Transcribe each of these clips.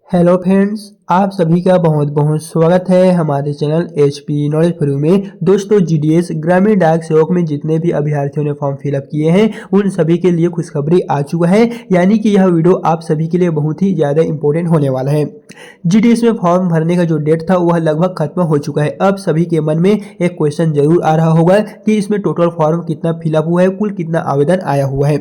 Hello friends, आप सभी का बहुत बहुत स्वागत है हमारे चैनल एचपी नॉलेज फॉर में। दोस्तों, जीडीएस ग्रामीण डाक सेवक में जितने भी अभ्यर्थियों ने फॉर्म फिलअप किए हैं उन सभी के लिए खुशखबरी आ चुका है। यानी कि यह वीडियो आप सभी के लिए बहुत ही ज़्यादा इंपॉर्टेंट होने वाला है। जीडीएस में फॉर्म भरने का जो डेट था वह लगभग खत्म हो चुका है। अब सभी के मन में एक क्वेश्चन जरूर आ रहा होगा कि इसमें टोटल फॉर्म कितना फिलअप हुआ है, कुल कितना आवेदन आया हुआ है।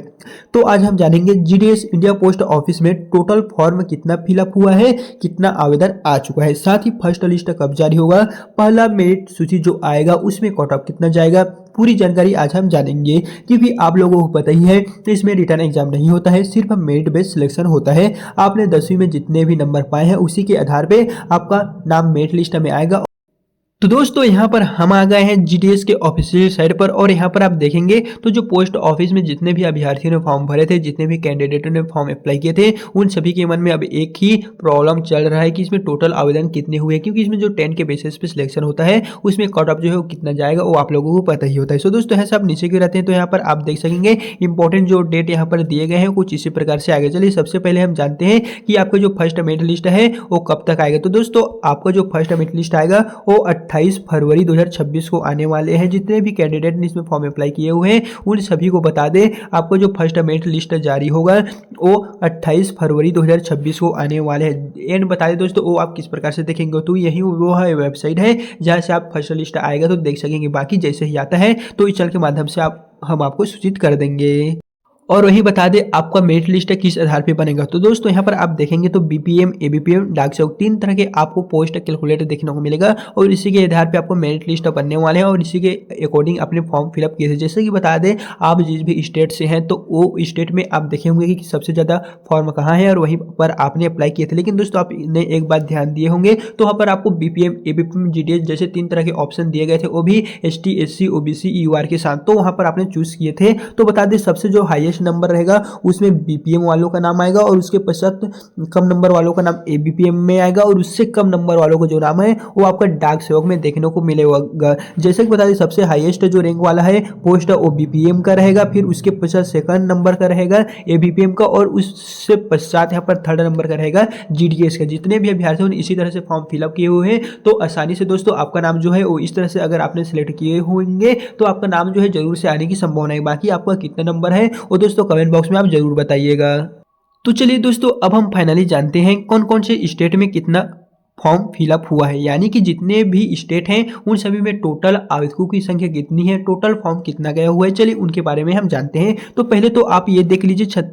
तो आज हम जानेंगे जीडीएस इंडिया पोस्ट ऑफिस में टोटल फॉर्म कितना फिलअप हुआ है, कितना आवेदन आ चुका है, साथ ही फर्स्ट लिस्ट कब जारी होगा, पहला मेरिट सूची जो आएगा उसमें कट ऑफ कितना जाएगा। पूरी जानकारी आज हम जानेंगे, क्योंकि आप लोगों को पता ही है तो इसमें रिटर्न एग्जाम नहीं होता है, सिर्फ मेरिट बेस्ड सिलेक्शन होता है। आपने 10वीं में जितने भी नंबर पाए हैं उसी के आधार पे आपका नाम मेरिट लिस्ट में आएगा। तो दोस्तों, यहाँ पर हम आ गए हैं जीडीएस के ऑफिशियल साइट पर और यहाँ पर आप देखेंगे तो जो पोस्ट ऑफिस में जितने भी अभ्यर्थियों ने फॉर्म भरे थे, जितने भी कैंडिडेटों ने फॉर्म अप्लाई किए थे, उन सभी के मन में अब एक ही प्रॉब्लम चल रहा है कि इसमें टोटल आवेदन कितने हुए, क्योंकि इसमें जो 10 के बेसिस पे सिलेक्शन होता है उसमें कट ऑफ जो है वो कितना जाएगा वो आप लोगों को पता ही होता है। सो दोस्तों, ऐसा आप नीचे के रहते हैं तो यहाँ पर आप देख सकेंगे इंपॉर्टेंट जो डेट यहाँ पर दिए गए हैं कुछ इसी प्रकार से आगे। चलिए सबसे पहले हम जानते हैं कि आपका जो फर्स्ट मेरिट लिस्ट है वो कब तक आएगा। तो दोस्तों, आपका जो फर्स्ट मेरिट लिस्ट आएगा वो 28 फरवरी 2026 को आने वाले हैं। जितने भी कैंडिडेट ने इसमें फॉर्म अप्लाई किए हुए हैं उन सभी को बता दें, आपको जो फर्स्ट मेरिट लिस्ट जारी होगा वो 28 फरवरी 2026 को आने वाले हैं। एंड बता दें दोस्तों, वो आप किस प्रकार से देखेंगे तो यही वो है वेबसाइट है जहां से आप फर्स्ट लिस्ट आएगा तो देख सकेंगे। बाकी जैसे ही आता है तो इस चैनल के माध्यम से हम आपको सूचित कर देंगे। और वही बता दें आपका मेरिट लिस्ट किस आधार पे बनेगा। तो दोस्तों, यहाँ पर आप देखेंगे तो बीपीएम, एबीपीएम, डाक सेवक 3 तरह के आपको पोस्ट कैलकुलेटर देखने को मिलेगा और इसी के आधार पे आपको मेरिट लिस्ट बनने वाले हैं और इसी के अकॉर्डिंग अपने फॉर्म फिलअप किए थे। जैसे कि बता दें, आप जिस भी स्टेट से हैं तो वो स्टेट में आप देखे होंगे कि सबसे ज़्यादा फॉर्म कहाँ है और वहीं पर आपने अप्लाई किए थे। लेकिन दोस्तों, आपने एक बात ध्यान दिए होंगे तो वहाँ पर आपको बीपीएम, एबीपीएम, जीडीएस जैसे 3 तरह के ऑप्शन दिए गए थे, वो भी एसटी, एससी, ओबीसी, यूआर के साथ। तो वहाँ पर आपने चूज किए थे। तो बता दें, सबसे जो हाईएस्ट नंबर रहेगा उसमें बीपीएम वालों का नाम आएगा और उसके पश्चात कम नंबर वालों का नाम एबीपीएम में आएगा और उससे कम नंबर वालों को जो नाम है वो आपका डाक सेवक में देखने को मिलेगा। जैसे कि बता दें, सबसे हाईएस्ट जो रैंक वाला है पोस्ट वो बीपीएम का रहेगा, फिर उसके पश्चात सेकंड नंबर का रहेगा एबीपीएम का और उससे पश्चात यहाँ पर थर्ड नंबर का रहेगा जीडीएस का। जितने भी अभ्यर्थी ने इसी तरह से फॉर्म फिलअप किए हुए हैं तो आसानी से दोस्तों आपका नाम जो है वो इस तरह से अगर आपने सिलेक्ट किए होंगे तो आपका नाम जो है जरूर से आने की संभावना है। बाकी आपका कितना नंबर है वो दोस्तों कमेंट बॉक्स में आप जरूर बताइएगा। तो चलिए दोस्तों, अब हम फाइनली जानते हैं कौन कौन से स्टेट में कितना फॉर्म फिलअप हुआ है, यानी कि जितने भी स्टेट हैं उन सभी में टोटल आवेदकों की संख्या कितनी है, टोटल फॉर्म कितना गया हुआ है। चलिए उनके बारे में हम जानते हैं। तो पहले तो आप ये देख लीजिए,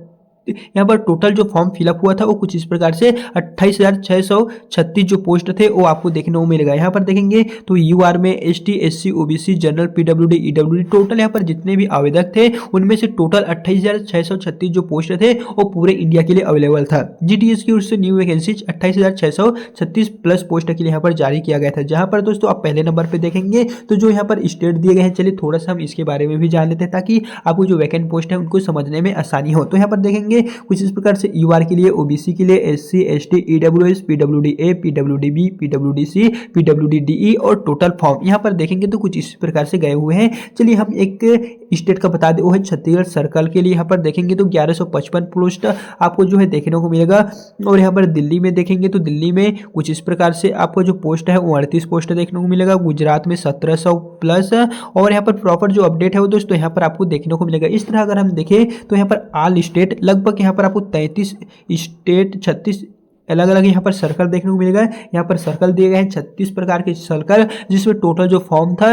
यहाँ पर टोटल जो फॉर्म फिलअप हुआ था वो कुछ इस प्रकार से 28,636 जो पोस्ट थे वो आपको देखने को मिलेगा। यहाँ पर देखेंगे तो यूआर में ST, SC, OBC, general, PWD, EWD total यहाँ पर जितने भी आवेदक थे उनमें से टोटल 28,636 जो पोस्ट थे वो पूरे इंडिया के लिए अवेलेबल था। जीटीएस की ओर से न्यू वैकेंसीज 28,636 प्लस पोस्ट के लिए यहाँ पर जारी किया गया था। जहाँ पर दोस्तों आप पहले नंबर पर देखेंगे तो जो यहाँ पर स्टेट दिए गए हैं, चलिए थोड़ा सा हम इसके बारे में भी जान लेते हैं ताकि आपको जो वैकेंट पोस्ट है उनको समझने में आसानी हो। तो यहाँ पर देखेंगे कुछ इस प्रकार से यूआर के लिए, ओबीसी के लिए एससी, एसटी, ईडब्ल्यूएस, पीडब्ल्यूडीए, पीडब्ल्यूडीबी, पीडब्ल्यूडीसी, पीडब्ल्यूडीडीई और टोटल फॉर्म यहाँ पर देखेंगे तो कुछ इस प्रकार से गए हुए हैं। चलिए हम एक स्टेट का बता दें, वो है छत्तीसगढ़ सर्कल के लिए। यहाँ पर देखेंगे तो 1155 पोस्ट आपको जो है देखने को मिलेगा और यहाँ पर दिल्ली में देखेंगे तो दिल्ली में कुछ इस प्रकार से आपको जो पोस्ट है वो 38 पोस्ट देखने को मिलेगा। गुजरात में 1700 प्लस और यहाँ पर प्रॉपर जो अपडेट है वो दोस्तों यहाँ पर आपको देखने को मिलेगा। इस तरह अगर हम देखें तो यहाँ पर ऑल स्टेट लगभग यहाँ पर आपको 33 स्टेट 36 अलग अलग यहाँ पर सर्कल देखने को मिलेगा। यहाँ पर सर्कल दिए गए हैं 36 प्रकार के सर्कल, जिसमें टोटल जो फॉर्म था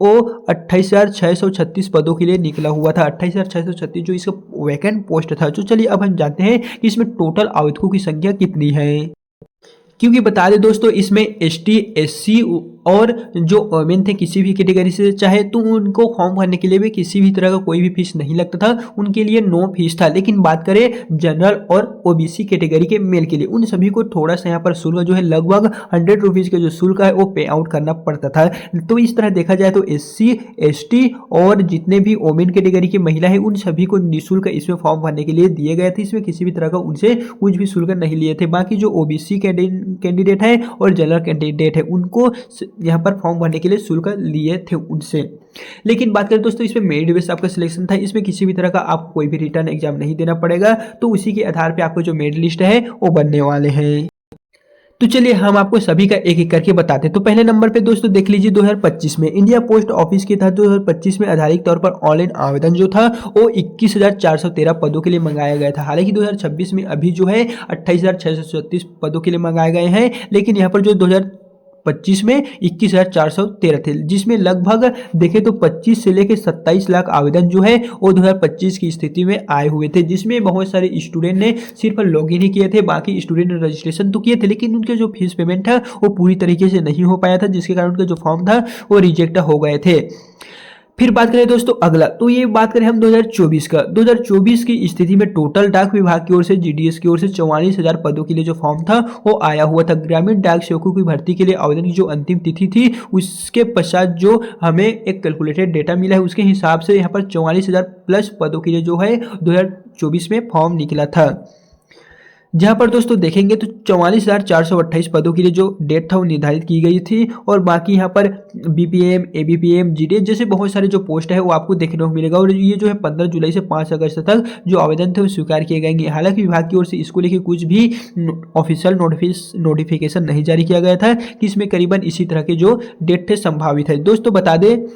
वो 28,636 पदों के लिए निकला हुआ था। 28,636 जो इसका वैकेंट पोस्ट था। तो चलिए अब हम जानते हैं कि इसमें टोटल आवेदकों की संख्या कितनी है, क्योंकि बता दें दोस्तों इसमें एसटी, एससी और जो वोमेन थे किसी भी कैटेगरी से चाहे तो उनको फॉर्म भरने के लिए भी किसी भी तरह का कोई भी फीस नहीं लगता था, उनके लिए नो फीस था। लेकिन बात करें जनरल और ओबीसी कैटेगरी के मेल के लिए, उन सभी को थोड़ा सा यहाँ पर शुल्क जो है लगभग 100 रुपीज़ का जो शुल्क है वो पे आउट करना पड़ता था। तो इस तरह देखा जाए तो एससी, एसटी और जितने भी वोमेन कैटेगरी की महिला है उन सभी को निःशुल्क इसमें फॉर्म भरने के लिए दिए गए थे। इसमें किसी भी तरह का उनसे कुछ भी शुल्क नहीं लिए थे। बाकी जो ओबीसी कैंडिडेट है और जनरल कैंडिडेट है उनको यहाँ पर फॉर्म भरने के लिए शुल्क लिए थे उनसे। लेकिन बात करें दोस्तों इसमें मेरिट बेस आपका सिलेक्शन था, इसमें किसी भी तरह का आपको कोई भी रिटर्न एग्जाम नहीं देना पड़ेगा। तो उसी के आधार पे आपको जो मेरिट लिस्ट है वो बनने वाले हैं। तो चलिए हम आपको सभी का एक एक करके बताते हैं। तो पहले नंबर पे दोस्तों देख लीजिए 2025 में इंडिया पोस्ट ऑफिस के तहत 2025 में आधारिक तौर पर ऑनलाइन आवेदन जो था वो 21,413 पदों के लिए मंगाया गया था। हालांकि 2026 में अभी जो है 28,636 पदों के लिए मंगाए गए हैं, लेकिन यहाँ पर जो 2025 में 21,413 थे, जिसमें लगभग देखें तो 25 से लेकर 27 लाख आवेदन जो है वो 2025 की स्थिति में आए हुए थे, जिसमें बहुत सारे स्टूडेंट ने सिर्फ लॉगिन ही किए थे, बाकी स्टूडेंट ने रजिस्ट्रेशन तो किए थे, लेकिन उनके जो फीस पेमेंट है वो पूरी तरीके से नहीं हो पाया था, जिसके कारण उनका जो फॉर्म था वो रिजेक्ट हो गए थे। फिर बात करें दोस्तों अगला, तो ये बात करें हम 2024 का। 2024 की स्थिति में टोटल डाक विभाग की ओर से जीडीएस की ओर से 44,000 पदों के लिए जो फॉर्म था वो आया हुआ था। ग्रामीण डाक सेवकों की भर्ती के लिए आवेदन की जो अंतिम तिथि थी उसके पश्चात जो हमें एक कैलकुलेटेड डेटा मिला है उसके हिसाब से यहाँ पर 44,000 प्लस पदों के लिए जो है 2024 में फॉर्म निकला था। जहाँ पर दोस्तों देखेंगे तो 44,428 पदों के लिए जो डेट था वो निर्धारित की गई थी, और बाकी यहाँ पर बीपीएम, एबीपीएम, जीडीएस जैसे बहुत सारे जो पोस्ट है वो आपको देखने को मिलेगा। और ये जो है 15 जुलाई से 5 अगस्त तक जो आवेदन थे वो स्वीकार किए जाएंगे। हालांकि विभाग की ओर से इसको लेकर कुछ भी ऑफिशियल नोटिफिकेशन नहीं जारी किया गया था कि इसमें करीबन इसी तरह के जो डेट थे संभावित है। दोस्तों बता दें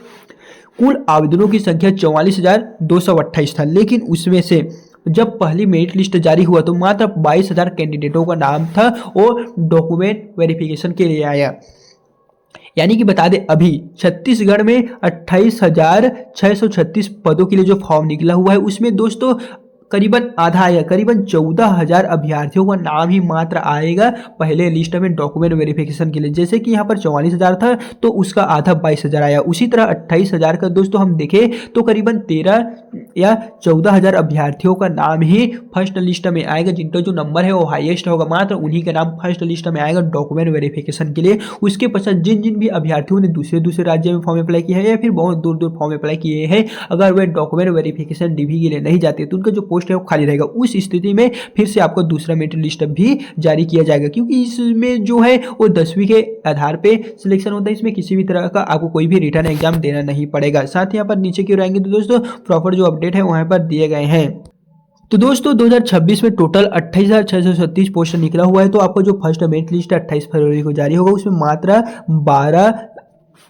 कुल आवेदनों की संख्या 44,228 था, लेकिन उसमें से जब पहली मेरिट लिस्ट जारी हुआ तो मात्र 22,000 कैंडिडेटों का नाम था और डॉक्यूमेंट वेरिफिकेशन के लिए आया। यानी कि बता दें अभी छत्तीसगढ़ में 28,636 पदों के लिए जो फॉर्म निकला हुआ है उसमें दोस्तों करीबन आधा आया, करीबन 14,000 अभ्यर्थियों का नाम ही मात्र आएगा पहले लिस्ट में डॉक्यूमेंट वेरिफिकेशन के लिए। जैसे कि यहाँ पर 44,000 था तो उसका आधा 22,000 आया। उसी तरह 28,000 का दोस्तों हम देखें तो करीबन 13 या 14,000 अभ्यर्थियों का नाम ही फर्स्ट लिस्ट में आएगा, जिनका जो नंबर है वो हाईएस्ट होगा, मात्र उन्हीं का नाम फर्स्ट लिस्ट में आएगा डॉक्यूमेंट वेरिफिकेशन के लिए। उसके पश्चात जिन जिन भी अभ्यर्थियों ने दूसरे राज्य में फॉर्म अप्लाई किया है या फिर बहुत दूर दूर फॉर्म अप्लाई किए हैं, अगर वे डॉक्यूमेंट वेरिफिकेशन डीवी के लिए नहीं जाते तो उनका जो पोस्ट है वो खाली रहेगा। उस स्थिति में फिर से आपको दूसरा मेरिट लिस्ट भी जारी किया जाएगा, क्योंकि इसमें जो है वो 10वीं के आधार पे सिलेक्शन होता है। इसमें किसी भी तरह का आपको कोई भी रिटर्न एग्जाम देना नहीं पड़ेगा। साथ ही यहाँ पर नीचे की ओर आएंगे तो दोस्तों प्रॉपर जो अपडेट है वहां पर दिए गए हैं। तो दोस्तों 2026 में टोटल 28,636 पोस्ट निकला हुआ है। तो आपको जो फर्स्ट मेरिट लिस्ट 28 फरवरी को जारी होगा उसमें मात्र 12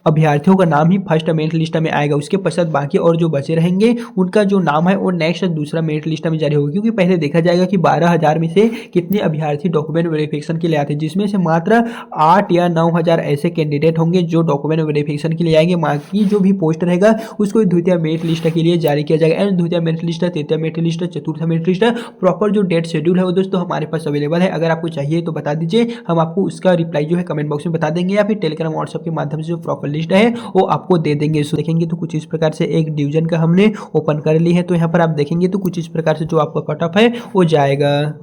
अभ्यर्थियों का नाम ही फर्स्ट मेरिट लिस्ट में आएगा। उसके पश्चात बाकी और जो बचे रहेंगे उनका जो नाम है वो नेक्स्ट दूसरा मेरिट लिस्ट में जारी होगा, क्योंकि पहले देखा जाएगा कि 12,000 में से कितने अभ्यर्थी डॉक्यूमेंट वेरिफिकेशन के लिए आते हैं, जिसमें से मात्र 8 या 9,000 ऐसे कैंडिडेट होंगे जो डॉक्यूमेंट वेरिफिकेशन के लिए आएंगे। बाकी जो भी पोस्ट रहेगा उसको द्वितीय मेरिट लिस्ट के लिए जारी किया जाएगा। एंड द्वितीय मेरिट लिस्ट, तृतीय मेरिट लिस्ट, चतुर्थ मेरिट लिस्ट, प्रॉपर जो डेट शेड्यूल है वो दोस्तों हमारे पास अवेलेबल है। अगर आपको चाहिए तो बता दीजिए, हम आपको उसका रिप्लाई जो है कमेंट बॉक्स में बता देंगे, या फिर टेलीग्राम व्हाट्सएप के माध्यम से जो प्रॉपर लिस्ट है वो आपको दे देंगे। सो देखेंगे तो कुछ इस प्रकार से एक डिवीजन का हमने ओपन कर ली है। तो यहाँ पर आप देखेंगे तो कुछ इस प्रकार से जो आपका कट ऑफ है वो जाएगा,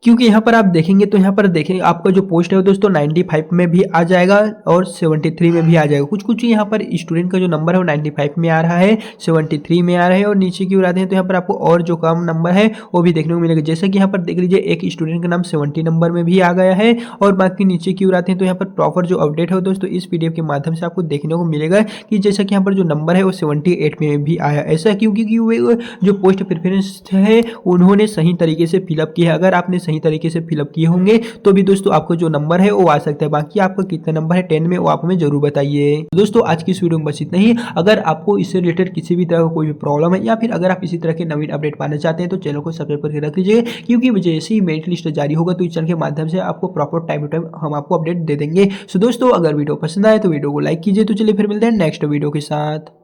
क्योंकि यहाँ पर आप देखेंगे तो यहाँ पर देखेंगे आपका जो पोस्ट है दोस्तों 95 में भी आ जाएगा और 73 में भी आ जाएगा। कुछ कुछ यहाँ पर स्टूडेंट का जो नंबर है वो 95 में आ रहा है, 73 में आ रहा है, और नीचे की ओर आते हैं तो यहाँ पर आपको और जो कम नंबर है वो भी देखने को मिलेगा। जैसे कि यहाँ पर देख लीजिए एक स्टूडेंट का नाम 70 नंबर में भी आ गया है, और बाकी नीचे की ओर आते हैं तो यहाँ पर प्रॉपर जो अपडेट है दोस्तों इस PDF के माध्यम से आपको देखने को मिलेगा कि जैसा कि यहाँ पर जो नंबर है वो 78 में भी आया। ऐसा क्योंकि वे जो पोस्ट प्रेफरेंस है उन्होंने सही तरीके से फिलअप किया है। अगर आपने सही तरीके से फिलअप किए होंगे तो भी दोस्तों आपको जो नंबर है वो आ सकता है। बाकी आपका कितना नंबर है 10 में वो आप हमें जरूर बताइए। तो दोस्तों आज की इस वीडियो में बस इतना ही। अगर आपको इससे रिलेटेड किसी भी तरह का कोई भी प्रॉब्लम है या फिर अगर आप इसी तरह के नवीन अपडेट पाना चाहते हैं तो चैनल को सब्सक्राइब करके रख लीजिए, क्योंकि जैसे ही मेरिट लिस्ट जारी होगा तो इस चैनल के माध्यम से आपको प्रॉपर टाइम टू टाइम हम आपको अपडेट दे देंगे। सो दोस्तों अगर वीडियो पसंद आए तो वीडियो को लाइक कीजिए। तो चलिए फिर मिलते हैं नेक्स्ट वीडियो के साथ।